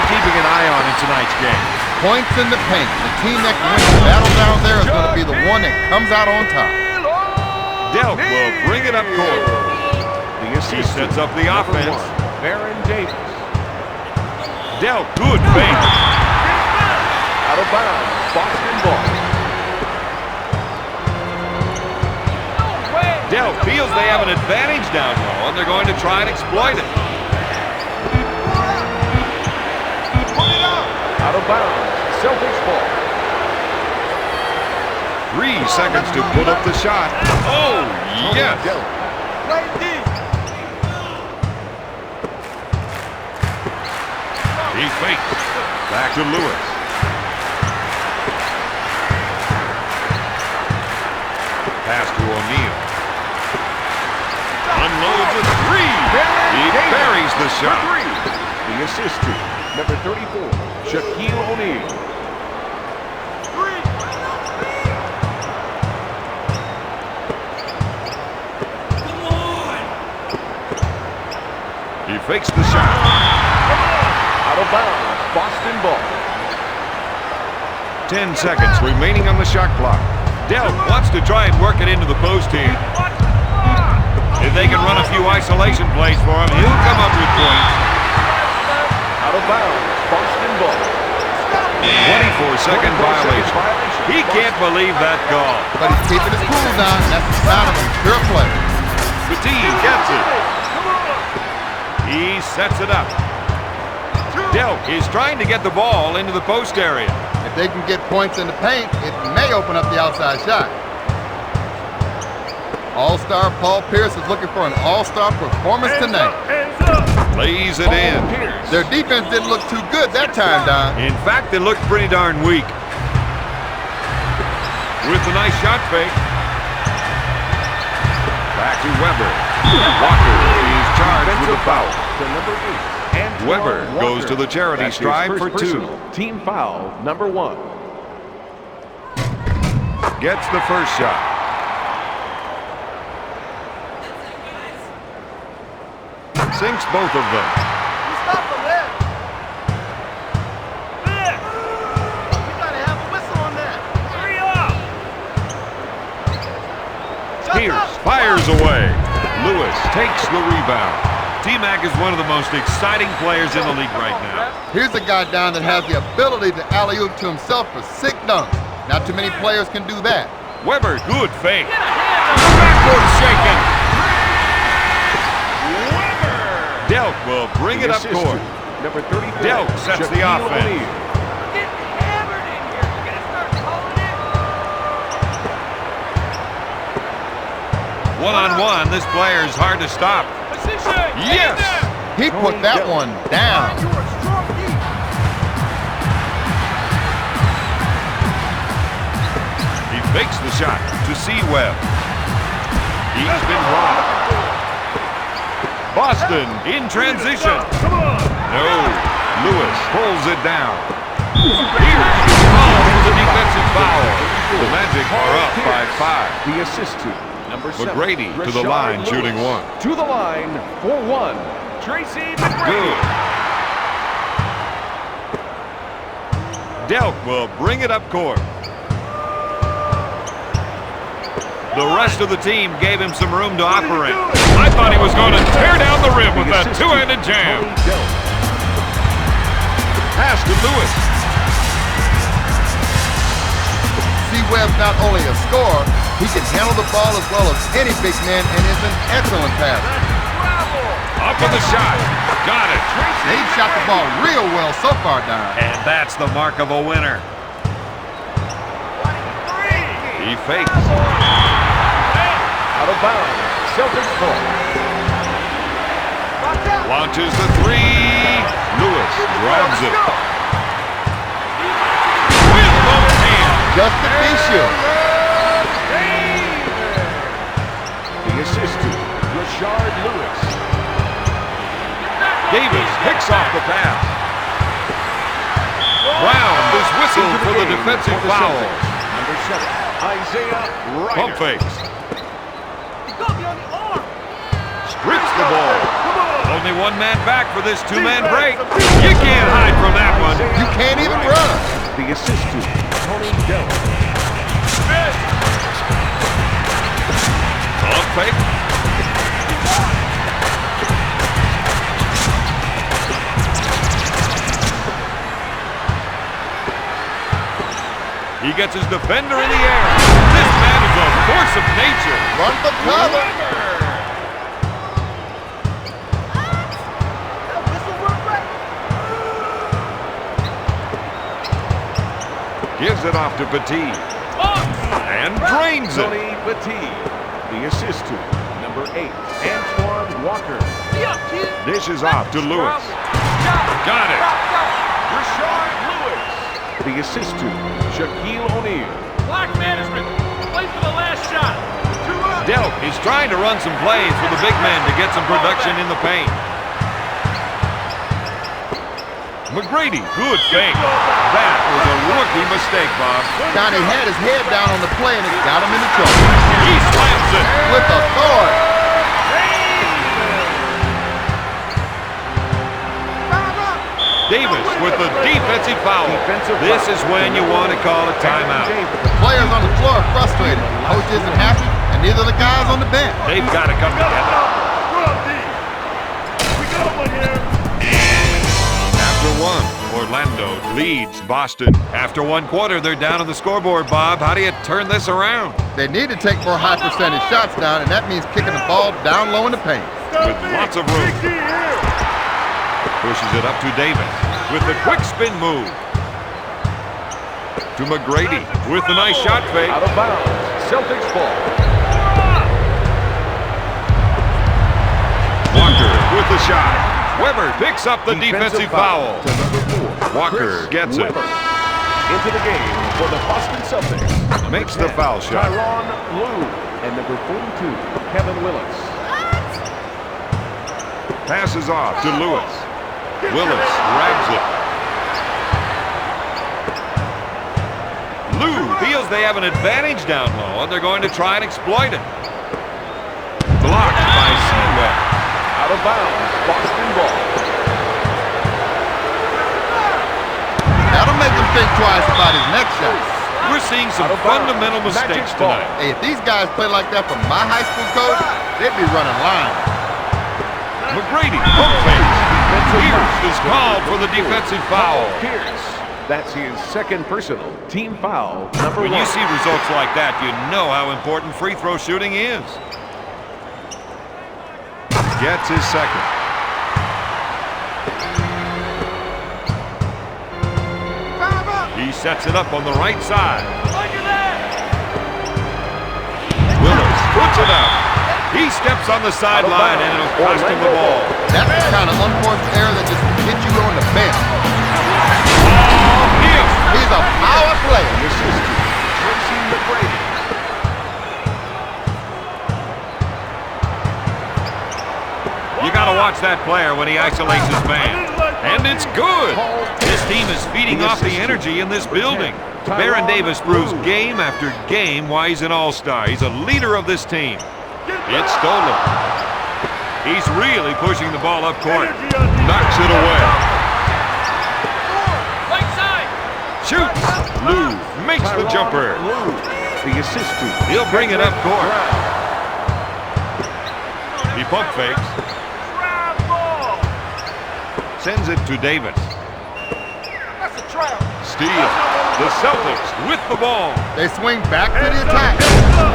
keeping an eye on in tonight's game? Points in the paint. The team that can win the battle down there is going to be the one that comes out on top. Delk will bring it up court. He sets up the offense. Delk, good fake. Out of bounds, Boston ball. Delk feels they have an advantage down low, and they're going to try and exploit it. Out of bounds, Celtics ball. 3 seconds to put up the shot. Oh, yes. He fakes. Back to Lewis. Pass to O'Neal. Unloads a 3. He buries the shot. The assist to number 34, Shaquille O'Neal. He fakes the shot. Out of bounds, Boston ball. 10 seconds remaining on the shot clock. Delk wants to try and work it into the post here. If they can run a few isolation plays for him, he'll come up with points. Out of bounds, Boston ball. 24-second violation. He can't believe that call. But he's keeping his cool down, and that's the sign of a pure play. Petit gets it. He sets it up. Delk is trying to get the ball into the post area. If they can get points in the paint, it may open up the outside shot. All-star Paul Pierce is looking for an all-star performance tonight. Lays it in. Their defense didn't look too good that time, Don. In fact, they looked pretty darn weak. With the nice shot fake. Back to Weber. Walker is charged with a foul. Weber goes to the charity stripe for 2. Team foul, number 1. Gets the first shot. Sinks both of them. Pierce fires away. Lewis takes the rebound. T-Mac is one of the most exciting players in the league right now. Here's a guy down that has the ability to alley-oop to himself for sick dunks. Not too many players can do that. Weber, good fake. Backward shaken. Delk will bring it up court. Number 34. Delk sets the offense. One-on-one, this player is hard to stop. Yes! He put that one down. He fakes the shot to Webb. He's been blocked. Boston in transition. No. Lewis pulls it down. Pierce calls the defensive foul. The Magic are up by 5. The assist to number 7. McGrady to the line, Lewis. shooting 1. To the line for 1. Tracy McGrady. Good. Delk will bring it up court. The rest of the team gave him some room to operate. I thought he was going to tear down the rim with that two-handed jam. Pass to Lewis. Webb's not only a scorer, he can handle the ball as well as any big man and is an excellent passer. Up with the shot. Got it. They've shot the ball real well so far, Don. And that's the mark of a winner. He fakes. Out of bounds. Celtics ball. Launches the 3. Lewis grabs it. With both hands. Just to be sure. The assist to Rashard Lewis. Davis picks off the pass. Brown is whistled for the defensive foul. Number 7, Isaiah Ryder. Pump fakes. Strips the ball. Only one man back for this two-man break. You can't hide from that one. You can't even run. The assist to Tony Dell. Pump fake. He gets his defender in the air. This man is a force of nature. Run the cover. Gives it off to Petit. And drains it. Tony Petit. The assist to number 8, Antoine Walker. Dishes off to Lewis. Got it. Rashard Lewis. The assist to Shaquille O'Neal. Clock management. Play for the last shot. Delk is trying to run some plays for the big man to get some production in the paint. McGrady, good fake. That was a rookie mistake, Bob. Donnie had his head down on the play and it got him into trouble. He slams it. With authority. Davis with the defensive foul. This is when you want to call a timeout. Players on the floor are frustrated. Coach isn't happy, and neither are the guys on the bench. They've got to come together. After one, Orlando leads Boston. After one quarter, they're down on the scoreboard, Bob. How do you turn this around? They need to take more high percentage shots down, and that means kicking the ball down low in the paint. With lots of room. Pushes it up to Davis with the quick spin move. To McGrady with the nice shot fake. Out of bounds. Celtics ball. Walker with the shot. Weber picks up the defensive foul. To number 4. Walker Chris gets it. Webber. Into the game for the Boston Celtics. Makes the foul shot. Tyronn Lue. And number 42, Kevin Willis. Passes off to Lewis. Willis grabs it. Lue feels they have an advantage down low, and they're going to try and exploit it. Blocked by Seaway. Out of bounds. Boston ball. That'll make him think twice about his next shot. We're seeing some fundamental mistakes tonight. Hey, if these guys play like that from my high school coach, they'd be running line. McGrady, pump fake. Pierce is called for the defensive foul. Pierce. That's his second personal team foul. Number 1. When you see results like that, you know how important free throw shooting is. Gets his second. He sets it up on the right side. Willis puts it up. He steps on the sideline and it'll cost him the ball. That's the kind of unforced error that just gets you on the bench. He's a power player. This is Tracy McGrady. You got to watch that player when he isolates his man. And it's good. This team is feeding off the energy in this building. Baron Davis proves game after game why he's an all-star. He's a leader of this team. It's stolen. He's really pushing the ball up court. Knocks it away. Right side. Shoots. Lue makes the jumper. The assist to. He'll bring it up court. He pump fakes. Sends it to Davis. That's a trap. Steal. The Celtics with the ball. They swing back to the attack.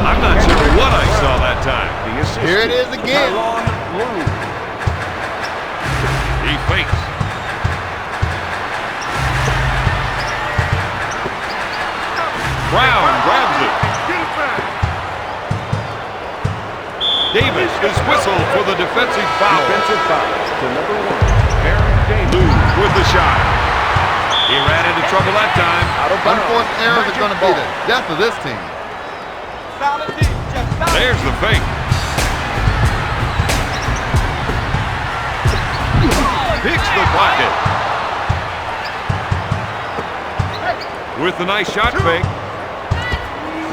I'm not sure what I saw that time. The assist. Here it is again. Tyronn Lue. He fakes. Brown grabs it. Davis is whistled for the defensive foul. Defensive foul to number 1, Baron Davis. Lue with the shot. He ran into trouble that time. Out of bounds. Unforced errors are going to be the death of this team. Solid deep. Just solid. There's the fake. Picks the pocket. With the nice shot fake.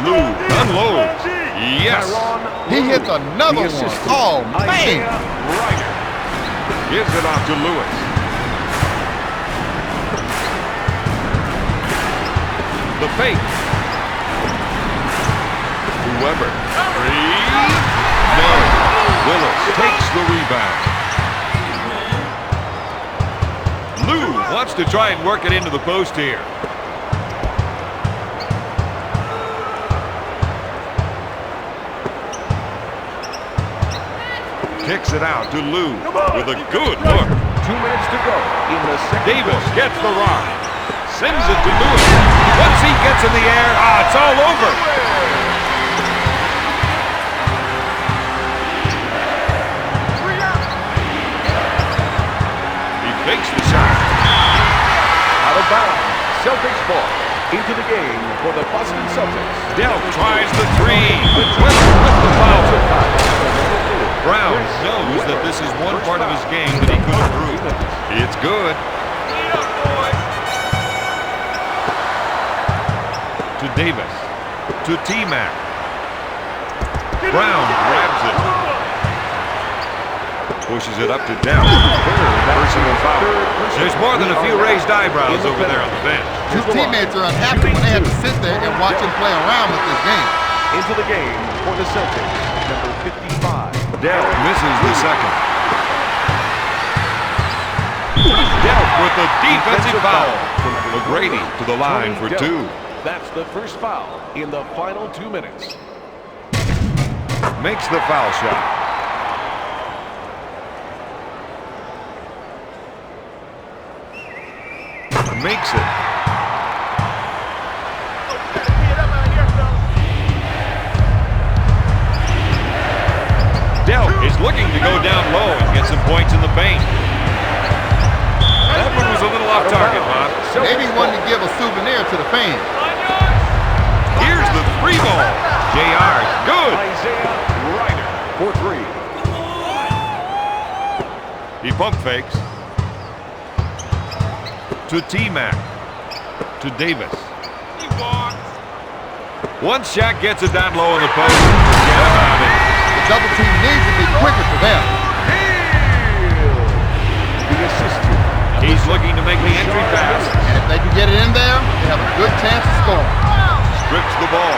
Lue unloads. Yes. He hits another one. Oh, man. Gives it off to Lewis. The fake. To Weber. Three. No. Willis takes the rebound. Lou wants to try and work it into the post here. Kicks it out to Lou with a good look. 2 minutes to go in the second Davis quarter. gets the rock. Sends it to Lewis. Once he gets in the air, it's all over. He fakes the shot. Out of bounds. Celtics ball into the game for the Boston Celtics. Dell tries the three. With the foul. Brown knows that this is one part of his game that he could improve. It's good. To Davis. To T-Mac. Brown grabs it. Pushes it up to Dell. Personal foul. There's more than a few raised eyebrows over there on the bench. His teammates are unhappy when they have to sit there and watch him play around with this game. Into the game for the Celtics, number 55. Dell misses the second. Dell with the defensive foul. McGrady to the line for two. That's the first foul in the final 2 minutes. Makes the foul shot. Makes it. Dell is looking to go down low and get some points in the paint. That one was a little off target, Bob. Maybe he wanted to give a souvenir to the fans. Here's the three ball. JR, good. Isaiah Ryder for three. He pump fakes. To T-Mac. To Davis. One shot gets it down low in the post. Forget about it. The double team needs to be quicker for them. The assistant. He's looking to make the entry pass. And if they can get it in there, they have a good chance of scoring. Strips the ball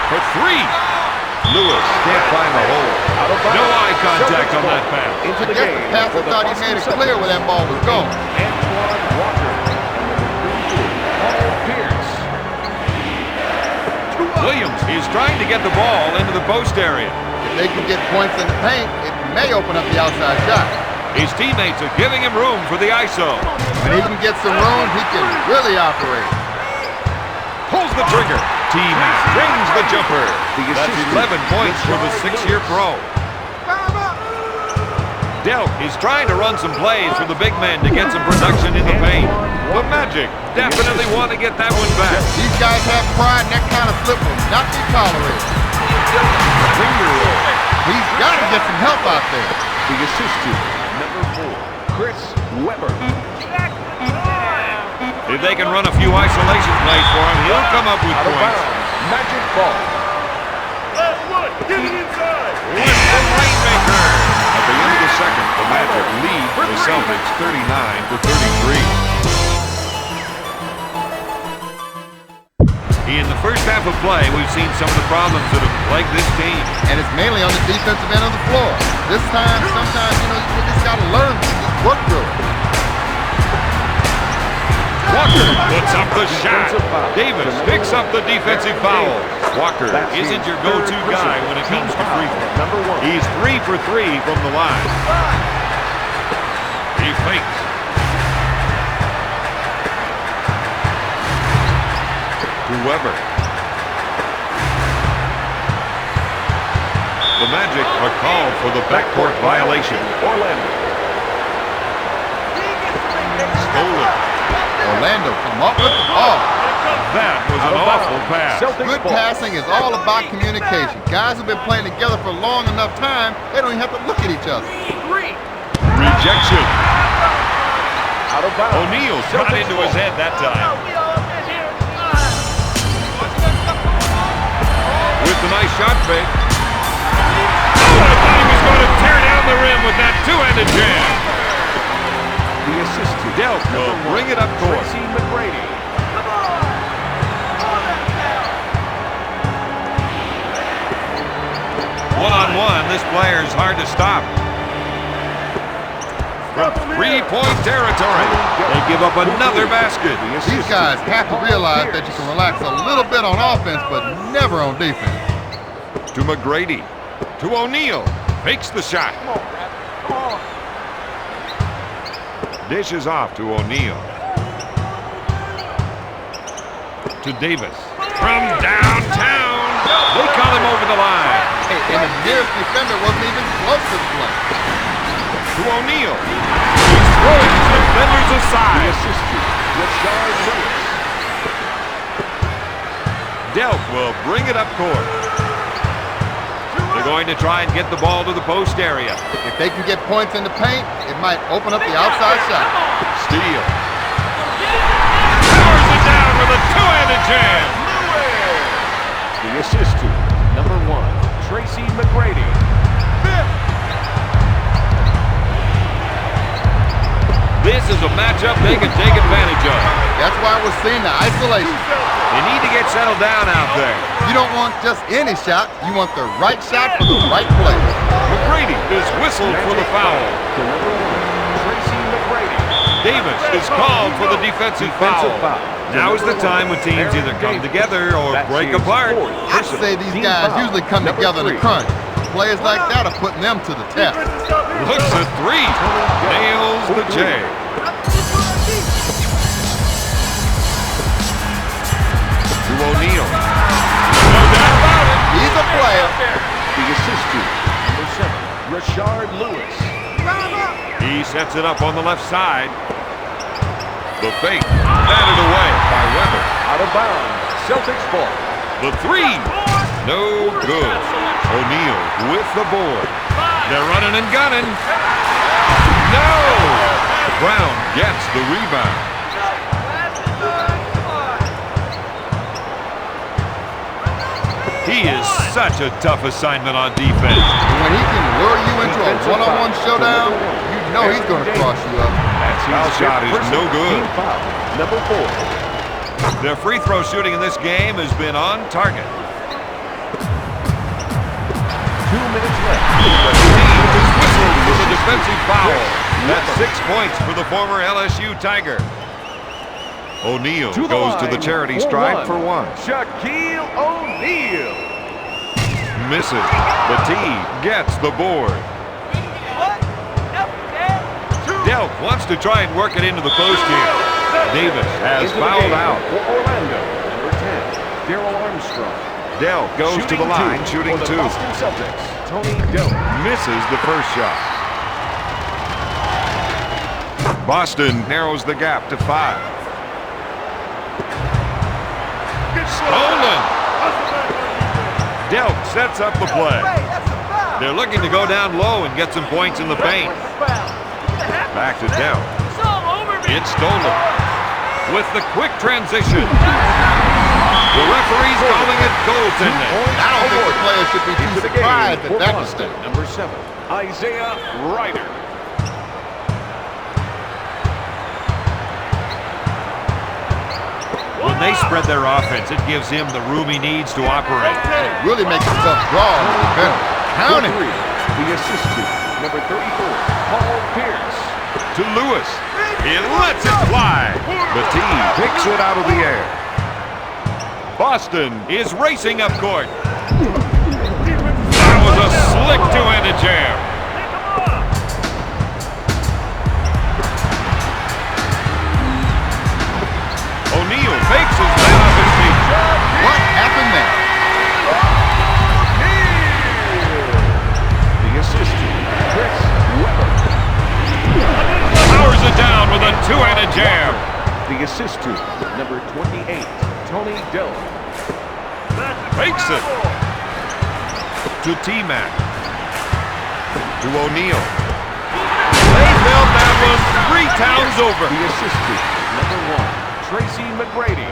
for three. Lewis can't find the hole. No eye contact on that pass. Into I the guess game the passer for the thought he Boston made it Celtics. clear where that ball was going. Antoine Walker. Paul Pierce. Williams is trying to get the ball into the post area. If they can get points in the paint, it may open up the outside shot. His teammates are giving him room for the ISO. When he can get some room, he can really operate. Pulls the trigger. T-Mac rings the jumper. That's 11 points for the six-year pro. Delk is trying to run some plays for the big men to get some production in the paint. The Magic definitely want to get that one back. These guys have pride, and that kind of slip will not be tolerated. He's got to get some help out there. The assistant, number 4, Chris Webber. If they can run a few isolation plays for him, he'll come up with Out of points. bounds. Magic ball. Get it inside. With the rainmaker. At the end of the second, the Magic lead the Celtics 39-33. In the first half of play, we've seen some of the problems that have plagued this team. And it's mainly on the defensive end of the floor. This time, sometimes, you just got to learn to just work through it. Walker puts up the shot. Davis picks up the defensive foul. Walker isn't your go-to guy when it comes to free throw. Number 1. He's 3 for 3 from the line. He fakes. To Weber. The Magic are called for the backcourt violation. Orlando. Stolen. Orlando come up with the ball. That was an awful pass. Celtics Good ball. passing is all about communication. Guys who've been playing together for long enough time, they don't even have to look at each other. Rejection. Out of bounds. O'Neal got into his head that time. With the nice shot fake. Oh, I thought he was going to tear down the rim with that two-handed jam. assist to Delk will bring it up court. Tracy McGrady. One-on-one, this player's hard to stop. From three-point territory, they give up another basket. These guys have to realize that you can relax a little bit on offense, but never on defense. To McGrady. To O'Neal. Fakes the shot. Dishes off to O'Neal. To Davis. From downtown. They call him over the line. Hey, and the nearest defender wasn't even close to the play. To O'Neal. He's throwing his defenders aside. Delk will bring it up court. They're going to try and get the ball to the post area. If they can get points in the paint, it might open up the outside shot. Steal. Powers it down with a two-handed jam. The assist to number 1, Tracy McGrady. This is a matchup they can take advantage of. That's why we're seeing the isolation. They need to get settled down out there. You don't want just any shot. You want the right shot for the right place. McGrady is whistled for the foul. To number 1, Tracy McGrady. Davis is called for the defensive foul. Now is the time when teams either come together or break apart. I'd say these guys usually come together in a crunch. Players like that are putting them to the test. Looks at three. Nails the J. To O'Neal. No doubt about it. He's a player. The assist to number 7, Rashard Lewis. He sets it up on the left side. The fake. Batted away by Weber. Out of bounds. Celtics ball. The three. No good. O'Neal with the board. They're running and gunning. No! Brown gets the rebound. He is such a tough assignment on defense. When he can lure you into a one-on-one showdown, you know he's going to cross you up. Foul shot is no good. Number 4. Their free throw shooting in this game has been on target. 2 minutes left. The team is whistled for the defensive foul. That's 6 points for the former LSU Tiger. O'Neal goes to the charity stripe for 1. Shaquille O'Neal. Misses. The T gets the board. Delk wants to try and work it into the post here. Davis has fouled out. For Orlando, number 10, Daryl Armstrong. Delk goes to the line, shooting 2. Boston Celtics, Tony Delk. Misses the first shot. Boston narrows the gap to 5. Stolen. Delk sets up the play. They're looking to go down low and get some points in the paint. Back to Delk. It's stolen. With the quick transition. The referee's calling it goaltending. I don't think the players should be too surprised at that mistake. Number 7, Isaiah Ryder. When they spread their offense, it gives him the room he needs to operate. It really makes it tough draw on the defender. Count it. The assist to number 34, Paul Pierce. To Lewis. He lets it fly. The team picks it out of the air. Boston is racing up court. That was a slick two-handed jam. O'Neal fakes his man off his feet. What happened there? The assist to Chris Weber. Powers it down with a two-handed jam. The assist to number 28, Tony Delk. Fakes it. To T-Mac. To O'Neal. They built that one 3 towns over. The assist to number 1, Tracy McGrady.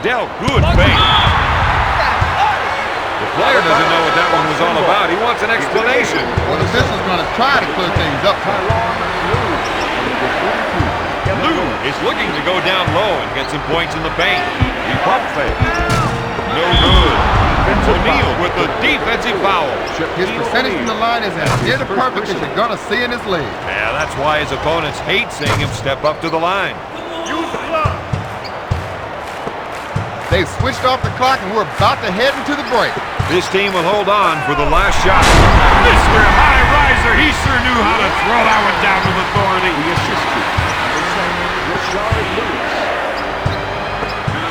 Delk, good fake. The player doesn't know what that one was all about. He wants an explanation. Well, the official's going to try to clear things up. Lou is looking to go down low and get some points in the paint. He pump fake. No good. O'Neal with the defensive foul. His percentage from the line is as near to perfect as you're going to see in this league. Yeah, that's why his opponents hate seeing him step up to the line. Use the clock. They've switched off the clock, and we're about to head into the break. This team will hold on for the last shot. Mr. High Riser, he sure knew how to throw that one down with authority. The assistant, Rashard Lewis.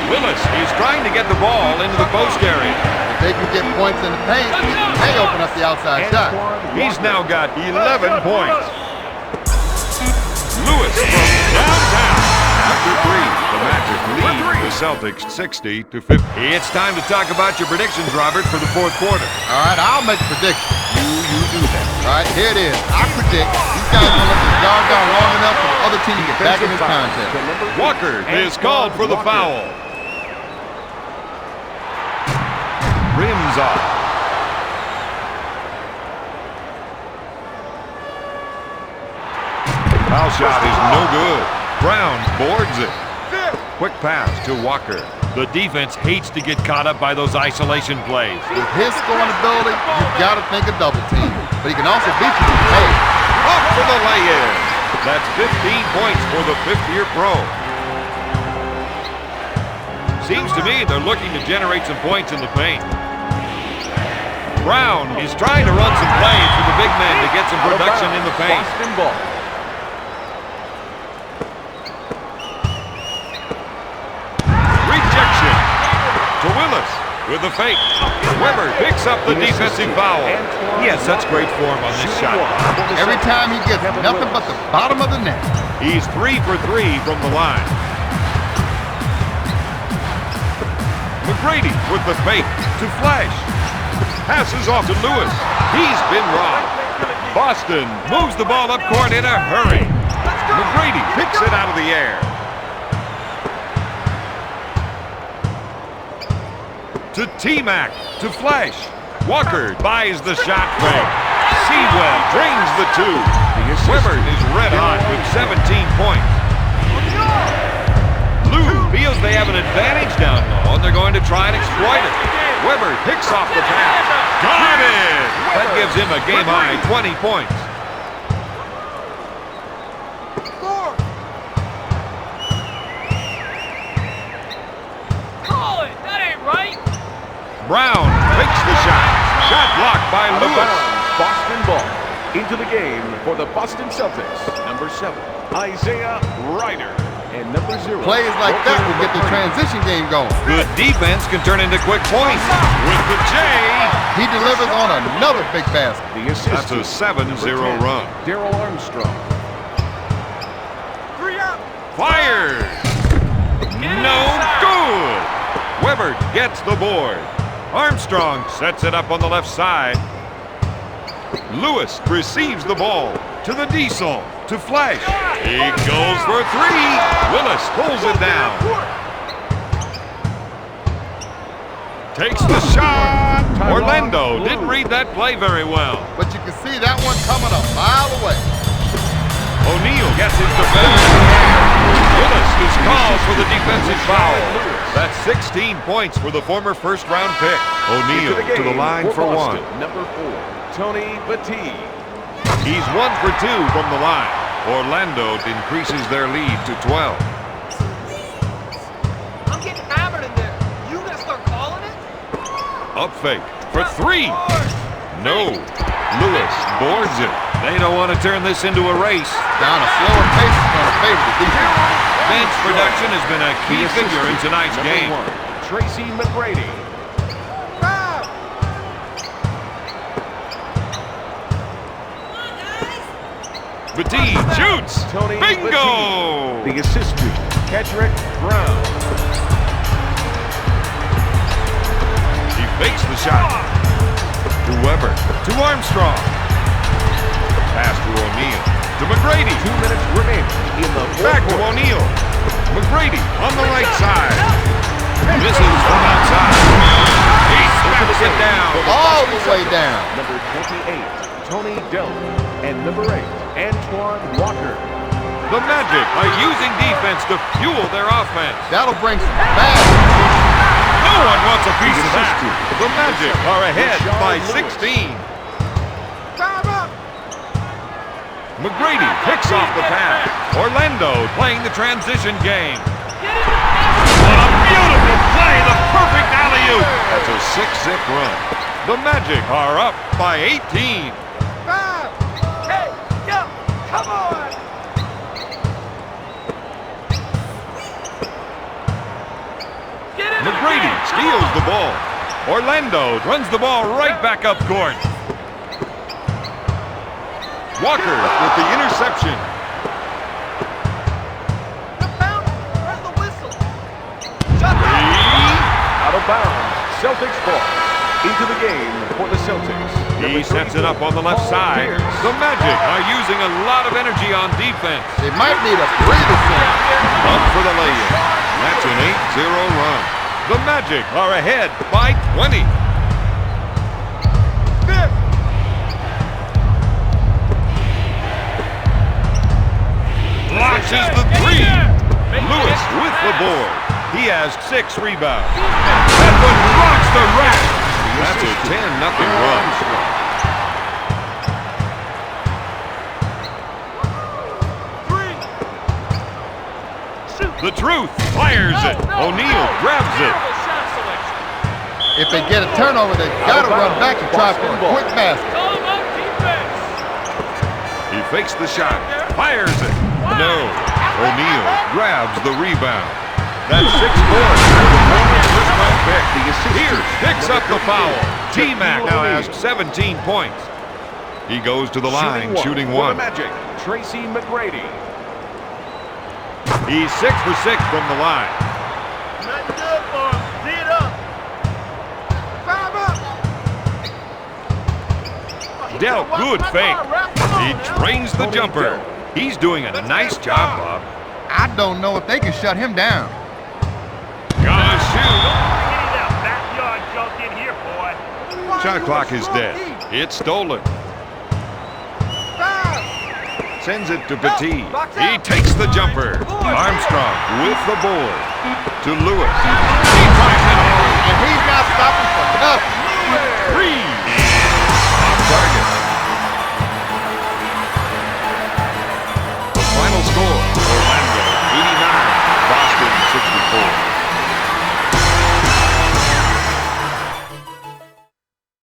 Willis is trying to get the ball into the post area. If they can get points in the paint, they open up the outside shot. He's now got 11 points. Lewis from downtown. After three, the Magic lead the Celtics 60-50. It's time to talk about your predictions, Robert, for the fourth quarter. All right, I'll make a prediction. You do that. All right, here it is. I predict these guys are going to let the guard down long enough for the other team to get back in this contest. Walker is called for the foul. Rims off. Foul shot is no good. Brown boards it. Quick pass to Walker. The defense hates to get caught up by those isolation plays. With his scoring ability, you've got to think a double team. But he can also beat you with the pace. Up for the lay-in. That's 15 points for the fifth-year pro. Seems to me they're looking to generate some points in the paint. Brown is trying to run some plays for the big men to get some production in the paint. Boston ball. Rejection to Willis with the fake. Weber picks up the defensive foul. He has such great form on this shot. Every time he gets nothing but the bottom of the net. He's 3 for 3 from the line. McGrady with the fake to Flash. Passes off to Lewis. He's been robbed. Boston moves the ball up court in a hurry. McGrady picks it out of the air. To T-Mac, to Flash. Walker buys the shot fake. Sewell drains the two. Weber is red hot with 17 points. Lou feels they have an advantage down low, and they're going to try and exploit it. Weber picks off the pass. Got it! That gives him a game-high 20 points. Call it! That ain't right! Brown takes the shot. Shot blocked by Lewis. Boston ball. Into the game for the Boston Celtics. Number 7, Isaiah Ryder. And number 0. Plays like that will get the transition game going. Good defense can turn into quick points. With the J. He delivers on another big basket. The assist. That's a 7-0 run. Daryl Armstrong. 3 out! Fired! No good! Weber gets the board. Armstrong sets it up on the left side. Lewis receives the ball to the Diesel, to Flash. He goes for 3. Willis pulls it down. Takes the shot. Orlando didn't read that play very well. But you can see that one coming a mile away. O'Neal gets his defender. Willis is called for the defensive foul. That's 16 points for the former first-round pick. O'Neal to the line for one. Number 4, Tony Batiste. He's 1 for 2 from the line. Orlando increases their lead to 12. I'm getting hammered in there. You gonna start calling it? Up fake for 3. No. Lewis boards it. They don't want to turn this into a race. Down a slower pace is going to favor the defense. Bench production has been a key figure in tonight's game. Number 1, Tracy McGrady. Batiste shoots. Tony Bingo! Batiste. The assist to Kedrick Brown. He fakes the shot. To Weber. To Armstrong. Pass to O'Neal. To McGrady. 2 minutes remaining in the Back to O'Neal. McGrady on the right side. Misses from outside. He smacks it down. All the way down. Number 28, Tony Delp. And number 8, Antoine Walker. The Magic are using defense to fuel their offense. That'll bring some back. No one wants a piece of that. The Magic are ahead by 16. McGrady picks off the pass. Orlando playing the transition game. What a beautiful play, the perfect alley-oop. That's a 6-zip run. The Magic are up by 18. Hey, yo, come on! McGrady steals the ball. Orlando runs the ball right back up court. Walker with the interception. Where's the whistle? Out of bounds. Celtics ball. Into the game for the Celtics. He sets it up on the left side. The Magic are using a lot of energy on defense. They might need a breather soon. Up for the lay-in. That's an 8-0 run. The Magic are ahead by 20. Launches the three. Lewis with the board. He has 6 rebounds. That one rocks the rack. That's a 10-0 run. The Truth fires it. O'Neal grabs it. If they get a turnover, they've got to run back and try for a quick basket. He fakes the shot. Fires it. No. O'Neal grabs the rebound. That's 6 points for the former first-round pick. Here picks up the foul. T-Mac now has 17 points. He goes to the line, shooting For one. the Magic, Tracy McGrady. He's 6 for 6 from the line. Nothing good for him. See it up. Dealt good fake. He drains the jumper. He's doing a nice job, Bob. I don't know if they can shut him down. Gonna shoot. Get that backyard junk in here, boy. Shot clock is dead. It's stolen. Sends it to Petit. He takes the jumper. Armstrong with the board. To Lewis. He drives it home. And he's not stopping for nothing. Three.